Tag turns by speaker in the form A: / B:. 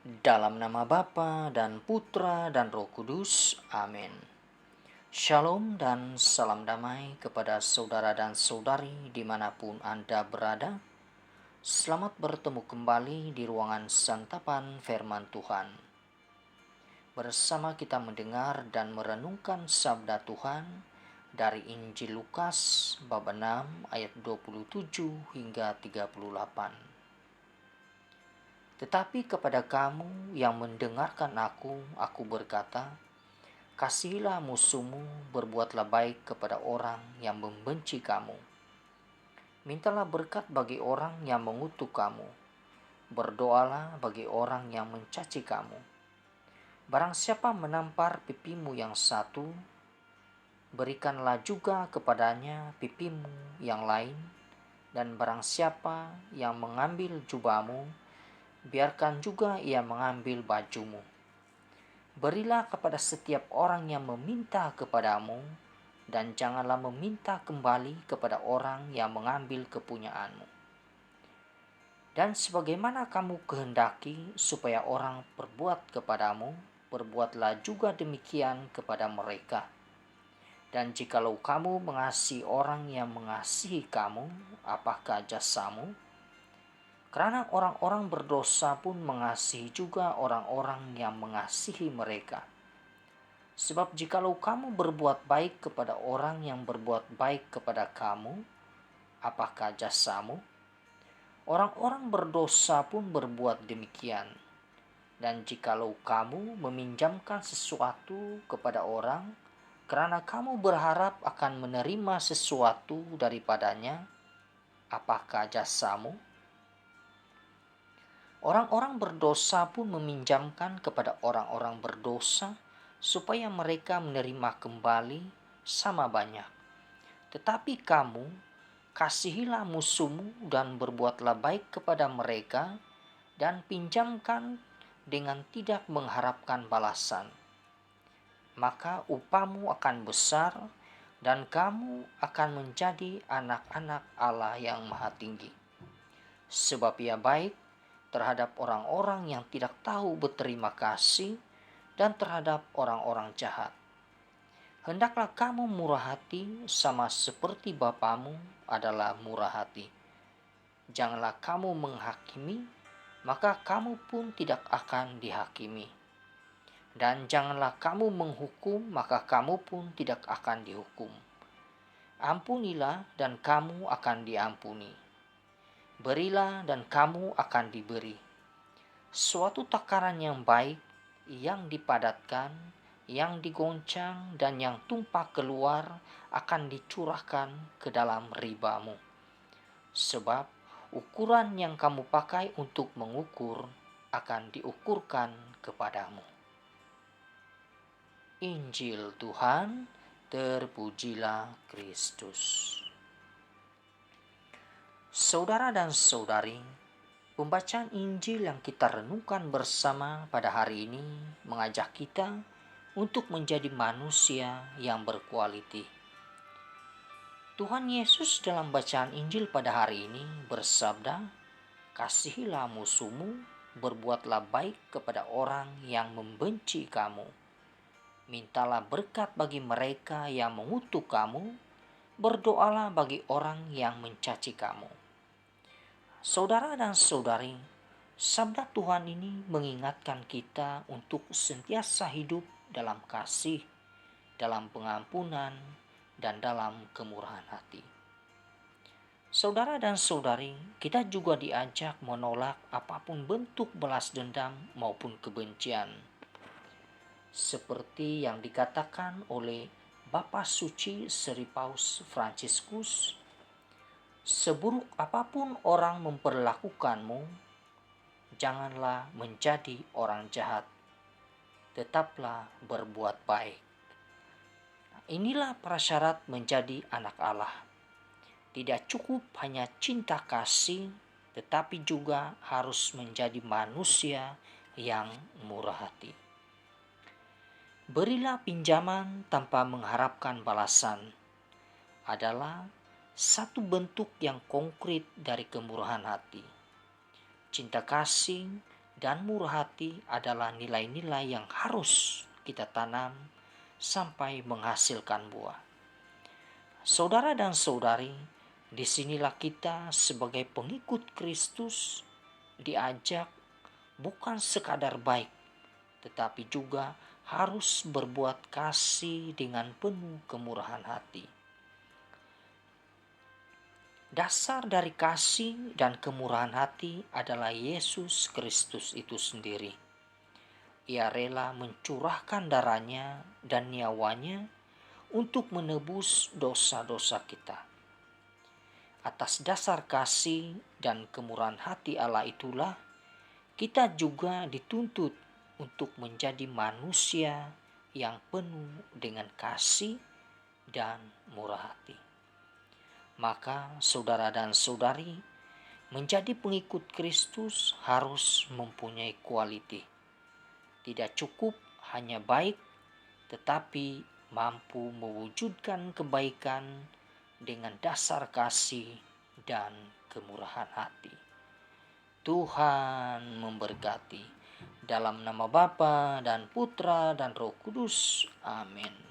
A: Dalam nama Bapa dan Putra dan Roh Kudus. Amin. Shalom dan salam damai kepada saudara dan saudari dimanapun Anda berada. Selamat bertemu kembali di ruangan santapan firman Tuhan. Bersama kita mendengar dan merenungkan sabda Tuhan dari Injil Lukas bab 6 ayat 27 hingga 38. Tetapi kepada kamu yang mendengarkan aku berkata, kasihilah musuhmu, berbuatlah baik kepada orang yang membenci kamu. Mintalah berkat bagi orang yang mengutuk kamu. Berdoalah bagi orang yang mencaci kamu. Barang siapa menampar pipimu yang satu, berikanlah juga kepadanya pipimu yang lain. Dan barang siapa yang mengambil jubahmu, biarkan juga ia mengambil bajumu. Berilah kepada setiap orang yang meminta kepadamu, dan janganlah meminta kembali kepada orang yang mengambil kepunyaanmu. Dan sebagaimana kamu kehendaki supaya orang perbuat kepadamu, perbuatlah juga demikian kepada mereka. Dan jikalau kamu mengasihi orang yang mengasihi kamu, apakah jasamu? Karena orang-orang berdosa pun mengasihi juga orang-orang yang mengasihi mereka. Sebab jikalau kamu berbuat baik kepada orang yang berbuat baik kepada kamu, apakah jasamu? Orang-orang berdosa pun berbuat demikian. Dan jikalau kamu meminjamkan sesuatu kepada orang, karena kamu berharap akan menerima sesuatu daripadanya, apakah jasamu? Orang-orang berdosa pun meminjamkan kepada orang-orang berdosa, supaya mereka menerima kembali sama banyak. Tetapi kamu, kasihilah musuhmu dan berbuatlah baik kepada mereka, dan pinjamkan dengan tidak mengharapkan balasan. Maka upahmu akan besar, dan kamu akan menjadi anak-anak Allah yang Maha Tinggi. Sebab Ia baik terhadap orang-orang yang tidak tahu berterima kasih dan terhadap orang-orang jahat. Hendaklah kamu murah hati sama seperti Bapamu adalah murah hati. Janganlah kamu menghakimi, maka kamu pun tidak akan dihakimi. Dan janganlah kamu menghukum, maka kamu pun tidak akan dihukum. Ampunilah dan kamu akan diampuni. Berilah dan kamu akan diberi. Suatu takaran yang baik, yang dipadatkan, yang digoncang, dan yang tumpah keluar akan dicurahkan ke dalam ribamu. Sebab ukuran yang kamu pakai untuk mengukur akan diukurkan kepadamu. Injil Tuhan, terpujilah Kristus. Saudara dan saudari, pembacaan Injil yang kita renungkan bersama pada hari ini mengajak kita untuk menjadi manusia yang berkualiti. Tuhan Yesus dalam bacaan Injil pada hari ini bersabda, kasihilah musuhmu, berbuatlah baik kepada orang yang membenci kamu. Mintalah berkat bagi mereka yang mengutuk kamu, berdoalah bagi orang yang mencaci kamu. Saudara dan saudari, sabda Tuhan ini mengingatkan kita untuk sentiasa hidup dalam kasih, dalam pengampunan, dan dalam kemurahan hati. Saudara dan saudari, kita juga diajak menolak apapun bentuk balas dendam maupun kebencian. Seperti yang dikatakan oleh Bapa Suci Sri Paus Fransiskus, seburuk apapun orang memperlakukanmu, janganlah menjadi orang jahat, tetaplah berbuat baik. Inilah prasyarat menjadi anak Allah. Tidak cukup hanya cinta kasih, tetapi juga harus menjadi manusia yang murah hati. Berilah pinjaman tanpa mengharapkan balasan adalah satu bentuk yang konkret dari kemurahan hati. Cinta kasih dan murah hati adalah nilai-nilai yang harus kita tanam sampai menghasilkan buah. Saudara dan saudari, disinilah kita sebagai pengikut Kristus diajak bukan sekadar baik, tetapi juga harus berbuat kasih dengan penuh kemurahan hati. Dasar dari kasih dan kemurahan hati adalah Yesus Kristus itu sendiri. Ia rela mencurahkan darahnya dan nyawanya untuk menebus dosa-dosa kita. Atas dasar kasih dan kemurahan hati Allah itulah kita juga dituntut untuk menjadi manusia yang penuh dengan kasih dan murah hati. Maka saudara dan saudari, menjadi pengikut Kristus harus mempunyai quality. Tidak cukup hanya baik, tetapi mampu mewujudkan kebaikan dengan dasar kasih dan kemurahan hati. Tuhan memberkati. Dalam nama Bapa dan Putra dan Roh Kudus. Amin.